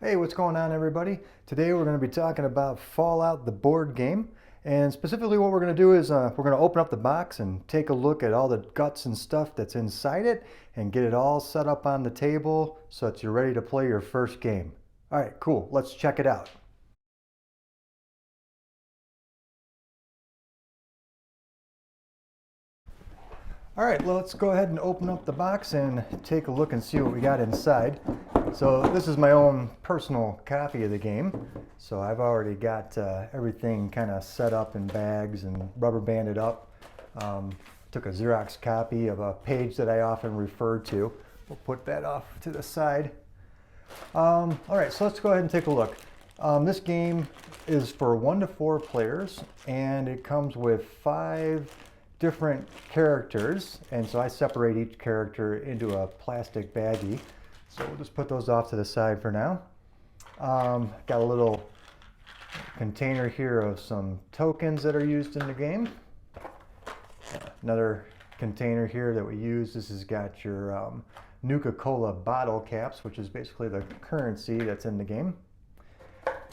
Hey, what's going on, everybody? Today we're going to be talking about Fallout, the board game. And specifically what we're going to do is we're going to open up the box and take a look at all the guts and stuff that's inside it and get it all set up on the table so that you're ready to play your first game. All right, cool. Let's check it out. All right, well, let's go ahead and open up the box and take a look and see what we got inside. So this is my own personal copy of the game. So I've already got everything kind of set up in bags and rubber banded up. Took a Xerox copy of a page that I often refer to. We'll put that off to the side. All right, so let's go ahead and take a look. This game is for 1 to 4 players, and it comes with 5 different characters, and so I separate each character into a plastic baggie. So we'll just put those off to the side for now. Got a little container here of some tokens that are used in the game. Another container here that we use. This has got your Nuka-Cola bottle caps, which is basically the currency that's in the game.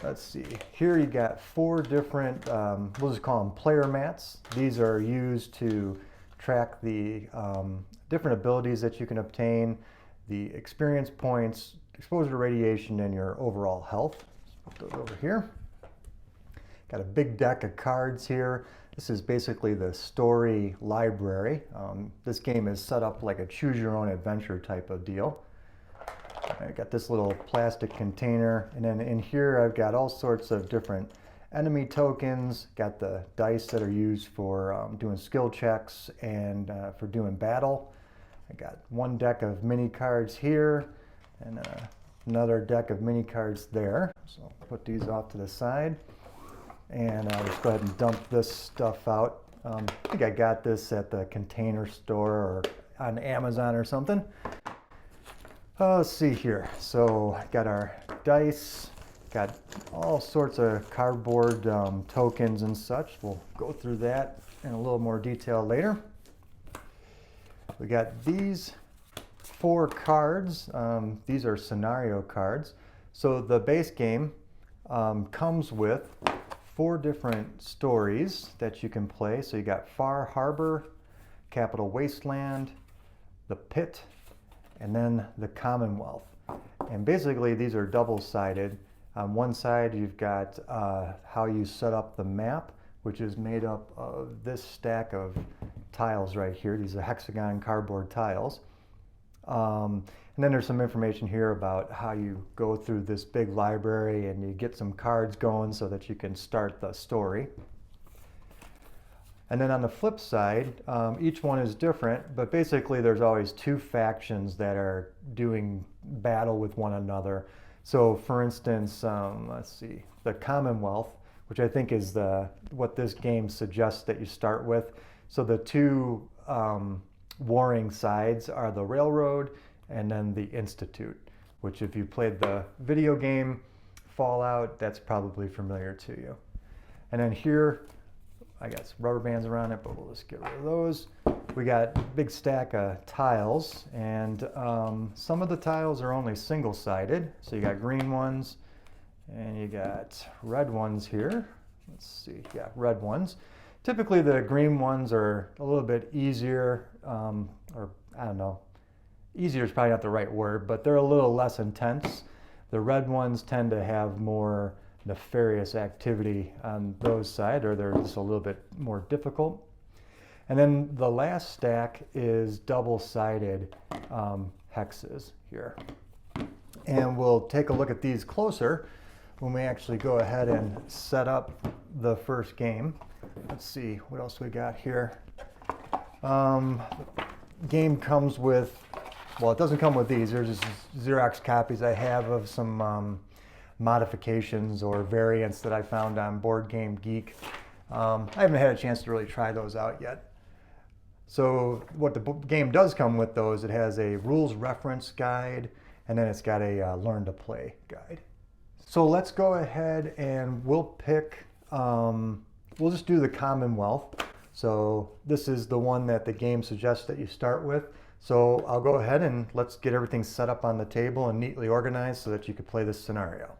Let's see, here you got 4 different, we'll just call them player mats. These are used to track the different abilities that you can obtain, the experience points, exposure to radiation, and your overall health. Let's put those over here. Got a big deck of cards here. This is basically the story library. This game is set up like a choose your own adventure type of deal. I got this little plastic container, and then in here I've got all sorts of different enemy tokens. Got the dice that are used for doing skill checks and for doing battle. I got 1 deck of mini cards here and another deck of mini cards there. So I'll put these off to the side, and I'll just go ahead and dump this stuff out. I think I got this at the Container Store or on Amazon or something. Let's see here. So got our dice, got all sorts of cardboard tokens and such. We'll go through that in a little more detail later. We got these 4 cards. These are scenario cards. So the base game comes with 4 different stories that you can play. So you got Far Harbor, Capital Wasteland, The Pit, and then the Commonwealth. And basically these are double-sided. On one side you've got how you set up the map, which is made up of this stack of tiles right here. These are hexagon cardboard tiles. And then there's some information here about how you go through this big library and you get some cards going so that you can start the story. And then on the flip side, each one is different, but basically there's always 2 factions that are doing battle with one another. So for instance, let's see, the Commonwealth, which I think is what this game suggests that you start with. So the 2 warring sides are the Railroad and then the Institute, which if you played the video game Fallout, that's probably familiar to you. And then here, I got some rubber bands around it, but we'll just get rid of those. We got a big stack of tiles, and some of the tiles are only single-sided. So you got green ones, and you got red ones here. Let's see, yeah, red ones. Typically the green ones are a little bit easier, or I don't know, easier is probably not the right word, but they're a little less intense. The red ones tend to have more nefarious activity on those side, or they're just a little bit more difficult. And then the last stack is double-sided hexes here. And we'll take a look at these closer when we actually go ahead and set up the first game. Let's see, what else we got here? The game comes with, well, it doesn't come with these. There's just Xerox copies I have of some modifications or variants that I found on Board Game Geek. I haven't had a chance to really try those out yet. So what the game does come with, though, is it has a rules reference guide, and then it's got a learn to play guide. So let's go ahead and we'll pick, we'll just do the Commonwealth. So this is the one that the game suggests that you start with. So I'll go ahead and let's get everything set up on the table and neatly organized so that you can play this scenario.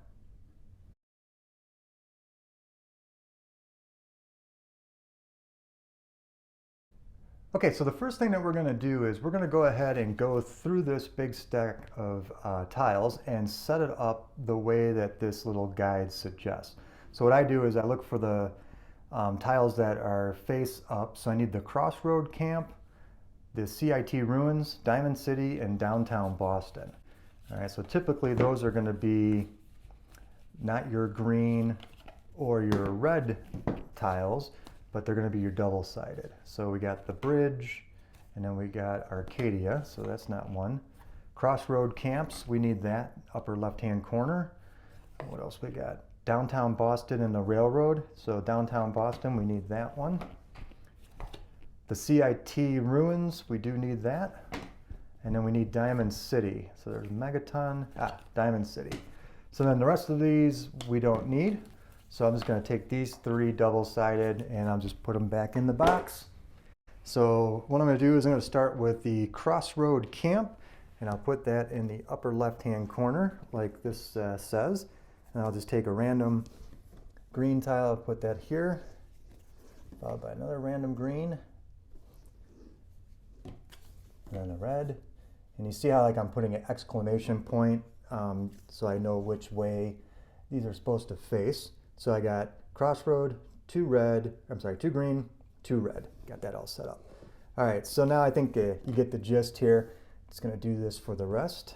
Okay, so the first thing that we're going to do is we're going to go ahead and go through this big stack of tiles and set it up the way that this little guide suggests. So what I do is I look for the tiles that are face up. So I need the Crossroad Camp, the CIT Ruins, Diamond City, and Downtown Boston. All right, so typically those are going to be not your green or your red tiles, but they're going to be your double-sided. So we got the bridge, and then we got Arcadia, so that's not one. Crossroad Camps, we need that, upper left-hand corner. What else we got? Downtown Boston and the railroad, so downtown Boston, we need that one. The CIT Ruins, we do need that. And then we need Diamond City. So there's Megaton, Diamond City. So then the rest of these we don't need. So I'm just going to take these three double-sided and I'll just put them back in the box. So what I'm going to do is I'm going to start with the Crossroad Camp, and I'll put that in the upper left-hand corner like this says. And I'll just take a random green tile, put that here, followed by another random green, and then a red. And you see how like I'm putting an exclamation point so I know which way these are supposed to face. So I got Crossroad, two green, two red. Got that all set up. All right, so now I think you get the gist here. Just gonna do this for the rest.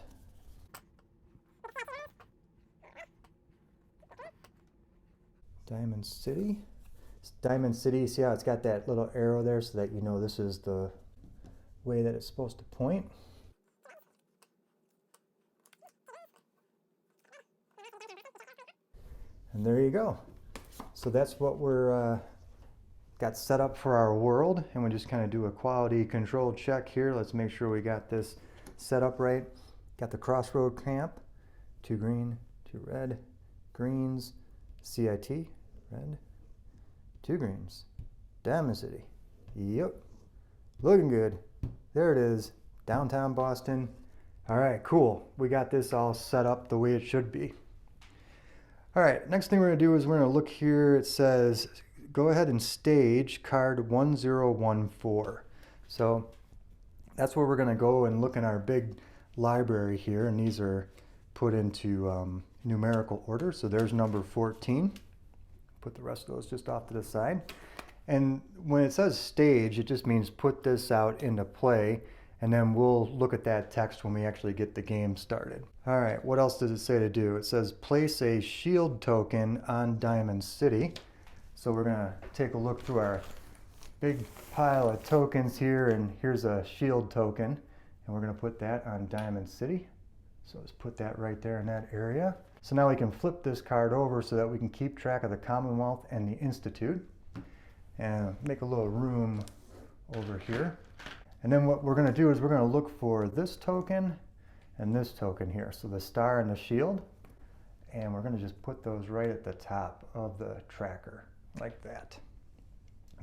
Diamond City. Diamond City, see how it's got that little arrow there so that you know this is the way that it's supposed to point. And there you go. So that's what we're got set up for our world, and we just kind of do a quality control check here. Let's make sure we got this set up right. Got the Crossroad Camp, two green, two red, greens, CIT, red, two greens, Diamond City. Yep, looking good. There it is, downtown Boston. All right, cool. We got this all set up the way it should be. All right, next thing we're gonna do is we're gonna look here. It says, go ahead and stage card 1014. So that's where we're gonna go and look in our big library here, and these are put into numerical order. So there's number 14. Put the rest of those just off to the side. And when it says stage, it just means put this out into play, and then we'll look at that text when we actually get the game started. All right, what else does it say to do? It says place a shield token on Diamond City. So we're gonna take a look through our big pile of tokens here, and here's a shield token, and we're gonna put that on Diamond City. So let's put that right there in that area. So now we can flip this card over so that we can keep track of the Commonwealth and the Institute, and make a little room over here. And then what we're going to do is we're going to look for this token and this token here. So the star and the shield. And we're going to just put those right at the top of the tracker like that.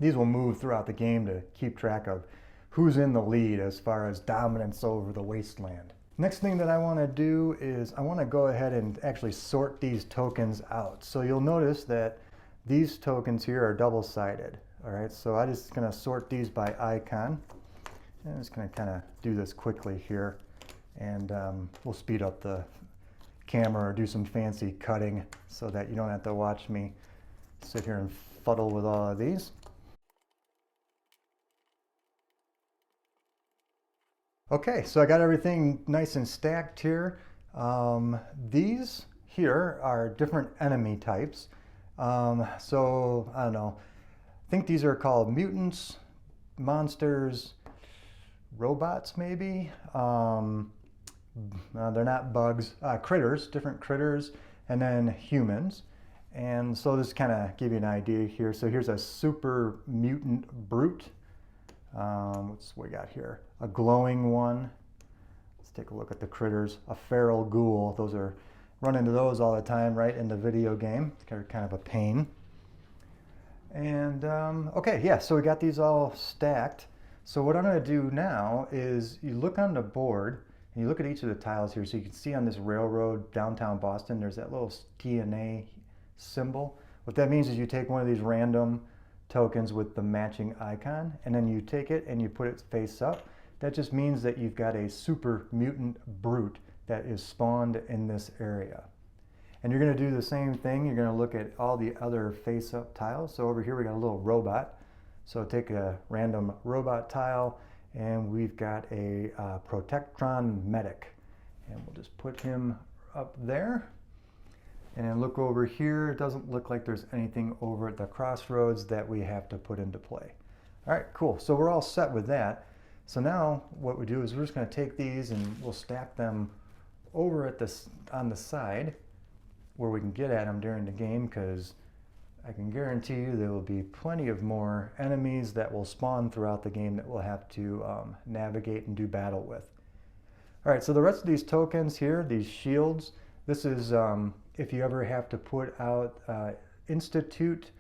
These will move throughout the game to keep track of who's in the lead as far as dominance over the wasteland. Next thing that I want to do is I want to go ahead and actually sort these tokens out. So you'll notice that these tokens here are double-sided. All right, so I'm just going to sort these by icon. And I'm just going to kind of do this quickly here, and we'll speed up the camera or do some fancy cutting so that you don't have to watch me sit here and fuddle with all of these. Okay, so I got everything nice and stacked here. These here are different enemy types. So I don't know, I think these are called mutants, monsters, robots maybe. They're not bugs, critters, different critters, and then humans. And so this kind of give you an idea here. So here's a super mutant brute. What's we got here? A glowing one. Let's take a look at the critters. A feral ghoul. Those are, run into those all the time, right, in the video game. They're kind of a pain. And okay, yeah, so we got these all stacked. So what I'm going to do now is you look on the board and you look at each of the tiles here, so you can see on this railroad downtown Boston, there's that little DNA symbol. What that means is you take one of these random tokens with the matching icon, and then you take it and you put it face up. That just means that you've got a super mutant brute that is spawned in this area. And you're going to do the same thing. You're going to look at all the other face up tiles. So over here we got a little robot. So take a random robot tile, and we've got a Protectron medic. And we'll just put him up there. And then look over here. It doesn't look like there's anything over at the crossroads that we have to put into play. All right, cool. So we're all set with that. So now what we do is we're just going to take these and we'll stack them over at this on the side where we can get at them during the game, because I can guarantee you there will be plenty of more enemies that will spawn throughout the game that we'll have to navigate and do battle with. All right, so the rest of these tokens here, these shields, this is if you ever have to put out Institute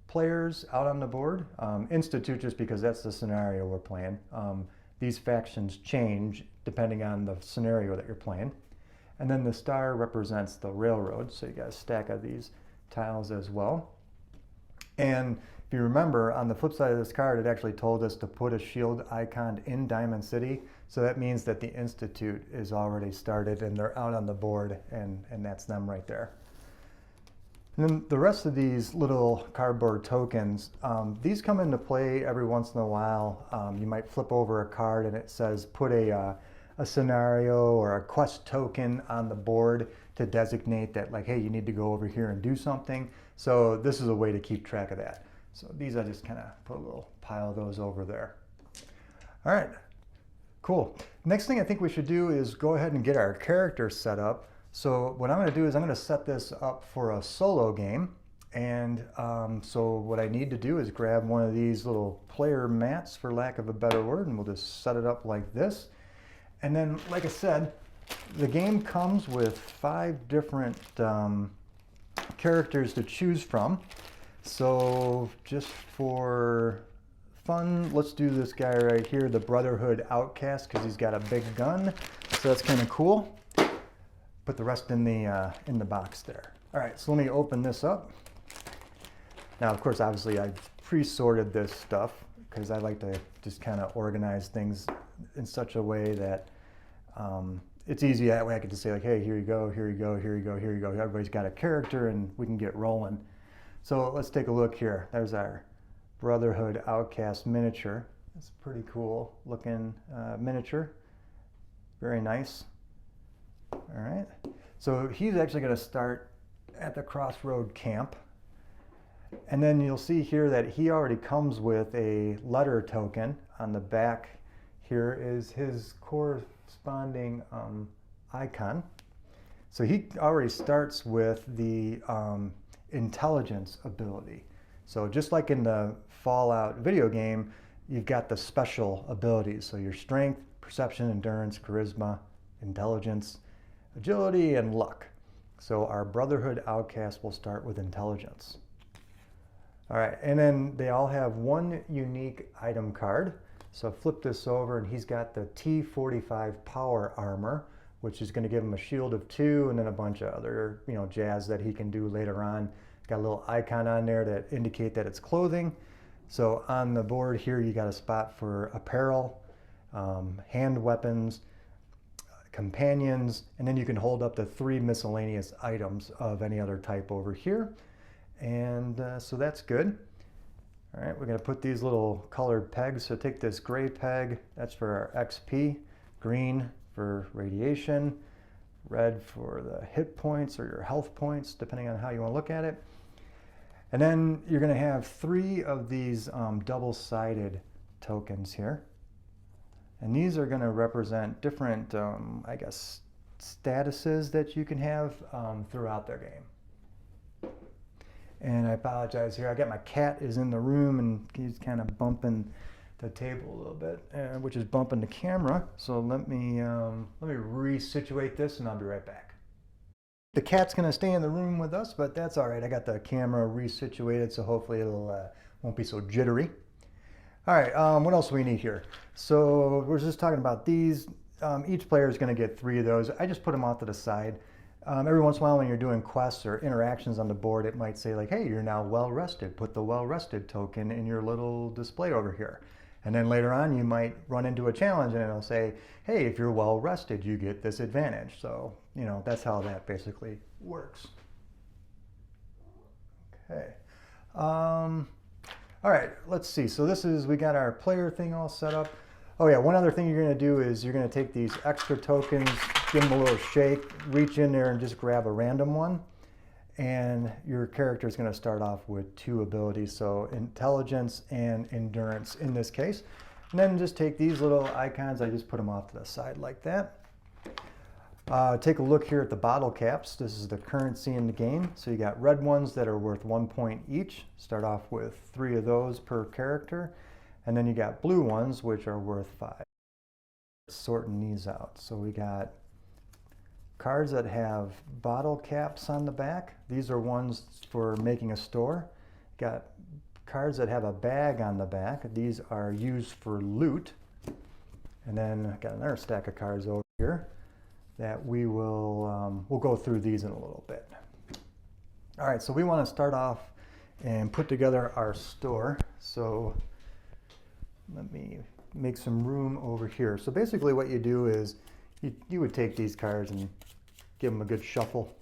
players out on the board. Institute just because that's the scenario we're playing. These factions change depending on the scenario that you're playing. And then the star represents the railroad, so you got a stack of these tiles as well. And if you remember, on the flip side of this card, it actually told us to put a shield icon in Diamond City. So that means that the Institute is already started and they're out on the board, and that's them right there. And then the rest of these little cardboard tokens, these come into play every once in a while. You might flip over a card and it says put a scenario or a quest token on the board to designate that, like, hey, you need to go over here and do something. So this is a way to keep track of that. So these I just kind of put a little pile of those over there. All right, cool. Next thing I think we should do is go ahead and get our character set up. So what I'm going to do is I'm going to set this up for a solo game. And so what I need to do is grab one of these little player mats, for lack of a better word, and we'll just set it up like this. And then, like I said, the game comes with 5 different characters to choose from. So just for fun, let's do this guy right here, the Brotherhood Outcast, because he's got a big gun. So that's kind of cool. Put the rest in the box there. All right, so let me open this up. Now, of course, obviously, I pre-sorted this stuff because I like to just kind of organize things in such a way that it's easy. That way I can just say, like, hey, here you go, here you go, here you go, here you go. Everybody's got a character and we can get rolling. So let's take a look here. There's our Brotherhood Outcast miniature. It's a pretty cool looking miniature. Very nice. All right. So he's actually going to start at the Crossroad Camp. And then you'll see here that he already comes with a letter token. On the back here is his corresponding icon. So he already starts with the intelligence ability. So just like in the Fallout video game, you've got the special abilities. So your strength, perception, endurance, charisma, intelligence, agility, and luck. So our Brotherhood Outcast will start with intelligence. All right, and then they all have one unique item card. So flip this over and he's got the T45 power armor, which is going to give him a shield of 2 and then a bunch of other, jazz that he can do later on. Got a little icon on there that indicate that it's clothing. So on the board here, you got a spot for apparel, hand weapons, companions, and then you can hold up to 3 miscellaneous items of any other type over here. And so that's good. All right, we're going to put these little colored pegs. So take this gray peg, that's for our XP, green for radiation, red for the hit points or your health points, depending on how you want to look at it. And then you're going to have 3 of these double-sided tokens here. And these are going to represent different, I guess, statuses that you can have throughout their game. And I apologize here. I got my cat is in the room and he's kind of bumping the table a little bit, which is bumping the camera. So let me resituate this and I'll be right back. The cat's going to stay in the room with us, but that's all right. I got the camera resituated, so hopefully it'll won't be so jittery. All right, what else do we need here? So we're just talking about these. Each player is going to get 3 of those. I just put them off to the side. Every once in a while when you're doing quests or interactions on the board, it might say like, hey, you're now well rested. Put the well rested token in your little display over here. And then later on you might run into a challenge and it'll say, hey, if you're well rested, you get this advantage. So, you know, that's how that basically works. Okay. All right, let's see. So we got our player thing all set up. Oh yeah, one other thing you're gonna do is you're gonna take these extra tokens, give them a little shake, reach in there and just grab a random one. And your character is gonna start off with 2 abilities, so intelligence and endurance in this case. And then just take these little icons, I just put them off to the side like that. Take a look here at the bottle caps. This is the currency in the game. So you got red ones that are worth 1 point each. Start off with 3 of those per character. And then you got blue ones, which are worth 5. Sorting these out. So we got cards that have bottle caps on the back. These are ones for making a store. Got cards that have a bag on the back. These are used for loot. And then got another stack of cards over here that we'll go through these in a little bit. All right, so we want to start off and put together our store. So let me make some room over here. So basically what you do is you would take these cards and give them a good shuffle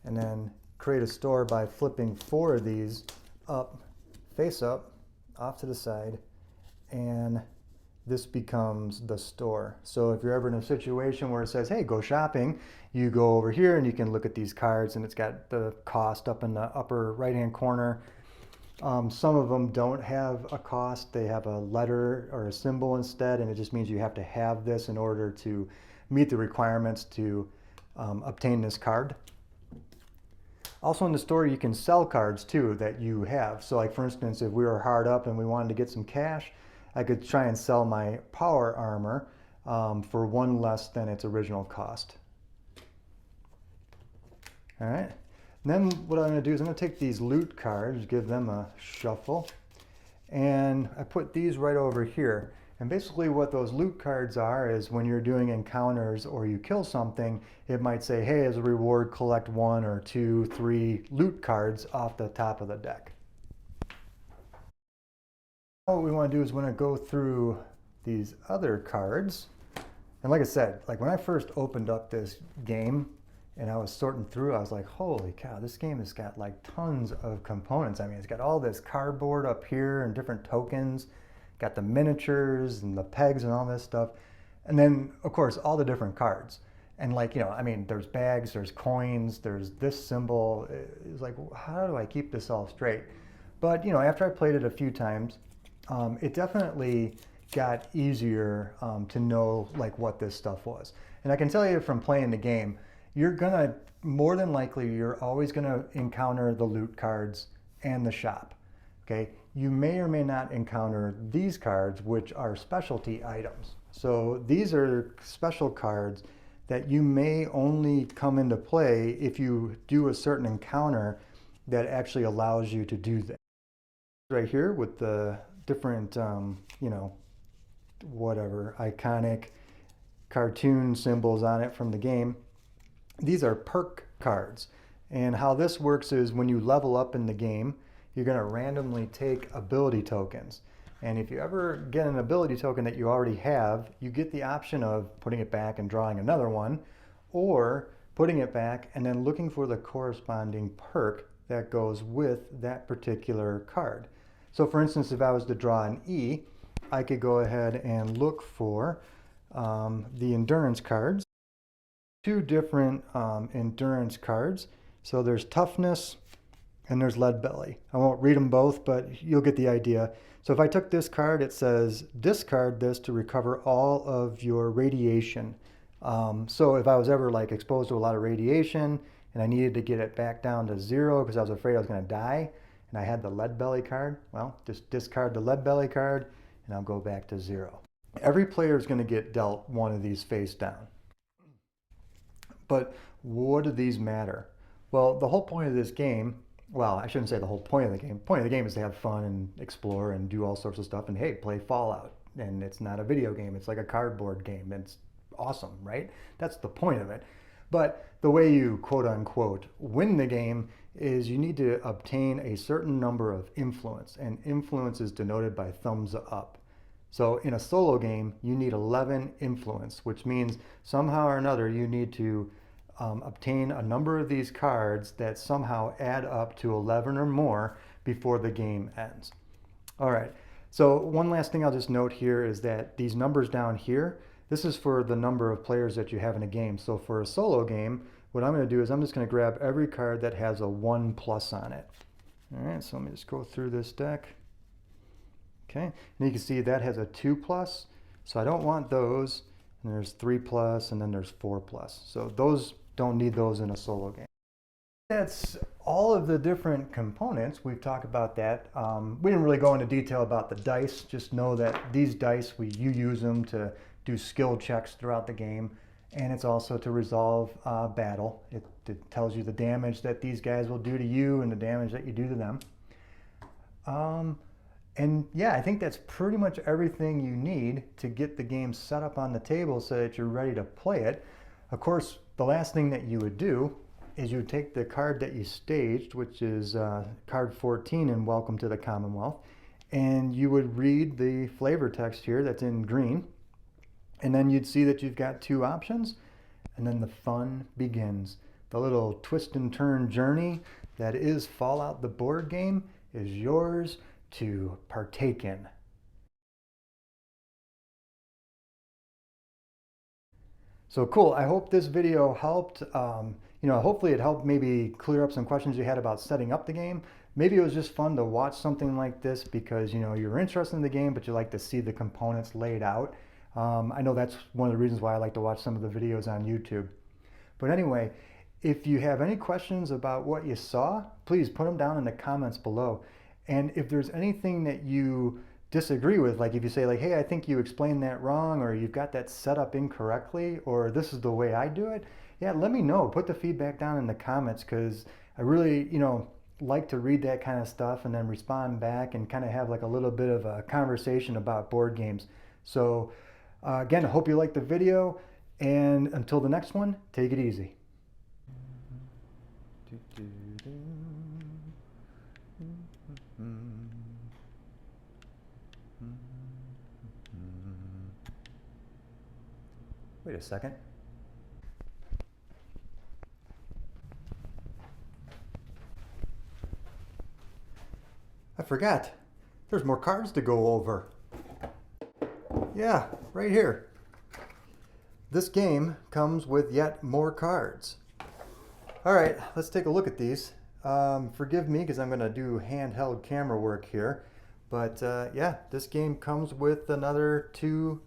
and then create a store by flipping 4 of these up, face up, off to the side, and this becomes the store. So if you're ever in a situation where it says, hey, go shopping, you go over here and you can look at these cards and it's got the cost up in the upper right-hand corner. Some of them don't have a cost. They have a letter or a symbol instead, and it just means you have to have this in order to meet the requirements to obtain this card. Also in the store, you can sell cards too that you have. So like for instance, if we were hard up and we wanted to get some cash, I could try and sell my power armor for 1 less than its original cost. All right. And then what I'm going to do is I'm going to take these loot cards, give them a shuffle, and I put these right over here. And basically what those loot cards are is when you're doing encounters or you kill something, it might say, hey, as a reward, collect 1 or 2, 3 loot cards off the top of the deck. What we want to do is we're going to go through these other cards. And like I said, like when I first opened up this game and I was sorting through, I was like, holy cow, this game has got like tons of components. I mean, it's got all this cardboard up here and different tokens, got the miniatures and the pegs and all this stuff. And then of course, all the different cards. And like, you know, I mean, there's bags, there's coins, there's this symbol. It's like, how do I keep this all straight? But, you know, after I played it a few times, it definitely got easier to know like what this stuff was. And I can tell you from playing the game, you're gonna, more than likely, you're always gonna encounter the loot cards and the shop, okay? You may or may not encounter these cards, which are specialty items. So these are special cards that you may only come into play if you do a certain encounter that actually allows you to do that. Right here with the different, you know, whatever, iconic cartoon symbols on it from the game. These are perk cards. And how this works is when you level up in the game, you're going to randomly take ability tokens. And if you ever get an ability token that you already have, you get the option of putting it back and drawing another one, or putting it back and then looking for the corresponding perk that goes with that particular card. So for instance, if I was to draw an E, I could go ahead and look for the endurance cards. 2 different endurance cards. So there's toughness and there's lead belly. I won't read them both, but you'll get the idea. So if I took this card, it says discard this to recover all of your radiation. So if I was ever like exposed to a lot of radiation and I needed to get it back down to 0 because I was afraid I was going to die, and I had the lead belly card, well, just discard the lead belly card and I'll go back to 0. Every player is going to get dealt one of these face down. But what do these matter? Well, the whole point of this game well, I shouldn't say the whole point of the game. The point of the game is to have fun and explore and do all sorts of stuff and hey, play Fallout. And it's not a video game, it's like a cardboard game. It's awesome, right? That's the point of it. But the way you quote unquote win the game is you need to obtain a certain number of influence, and influence is denoted by thumbs up. So in a solo game, you need 11 influence, which means somehow or another you need to obtain a number of these cards that somehow add up to 11 or more before the game ends. All right, so one last thing I'll just note here is that these numbers down here, this is for the number of players that you have in a game. So for a solo game, what I'm going to do is I'm just going to grab every card that has a 1+ on it. All right, so let me just go through this deck. Okay, and you can see that has a 2+, so I don't want those. And there's 3+, and then there's 4+. So those don't need those in a solo game. That's all of the different components. We've talked about that. We didn't really go into detail about the dice. Just know that these dice, you use them to do skill checks throughout the game, and it's also to resolve battle. It tells you the damage that these guys will do to you and the damage that you do to them. And yeah, I think that's pretty much everything you need to get the game set up on the table so that you're ready to play it. Of course, the last thing that you would do is you would take the card that you staged, which is card 14 in Welcome to the Commonwealth, and you would read the flavor text here that's in green, and then you'd see that you've got two options, and then the fun begins. The little twist and turn journey that is Fallout the board game is yours to partake in. So cool, I hope this video helped. Hopefully it helped maybe clear up some questions you had about setting up the game. Maybe it was just fun to watch something like this because you're interested in the game, but you like to see the components laid out. I know that's one of the reasons why I like to watch some of the videos on YouTube. But anyway, if you have any questions about what you saw, please put them down in the comments below. And if there's anything that you disagree with, like if you say like, hey, I think you explained that wrong, or you've got that set up incorrectly, or this is the way I do it, yeah, let me know. Put the feedback down in the comments because I really, like to read that kind of stuff and then respond back and kind of have like a little bit of a conversation about board games. So again, I hope you liked the video, and until the next one, take it easy. Wait a second. I forgot. There's more cards to go over. Yeah, right here. This game comes with yet more cards. All right, let's take a look at these. Forgive me because I'm going to do handheld camera work here. But yeah, this game comes with another 2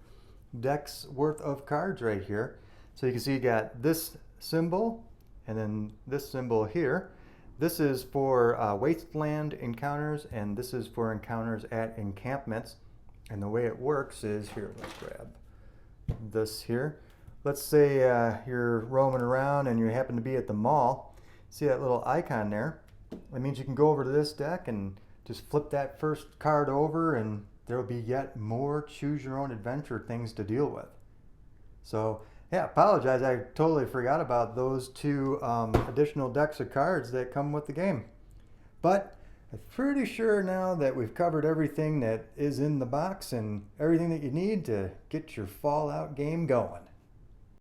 decks worth of cards right here. So you can see you got this symbol and then this symbol here. This is for Wasteland encounters, and this is for encounters at encampments. And the way it works is, here, let's grab this here. Let's say you're roaming around and you happen to be at the mall. See that little icon there? That means you can go over to this deck and just flip that first card over, and there will be yet more choose your own adventure things to deal with. So yeah, apologize, I totally forgot about those 2 additional decks of cards that come with the game. But I'm pretty sure now that we've covered everything that is in the box and everything that you need to get your Fallout game going.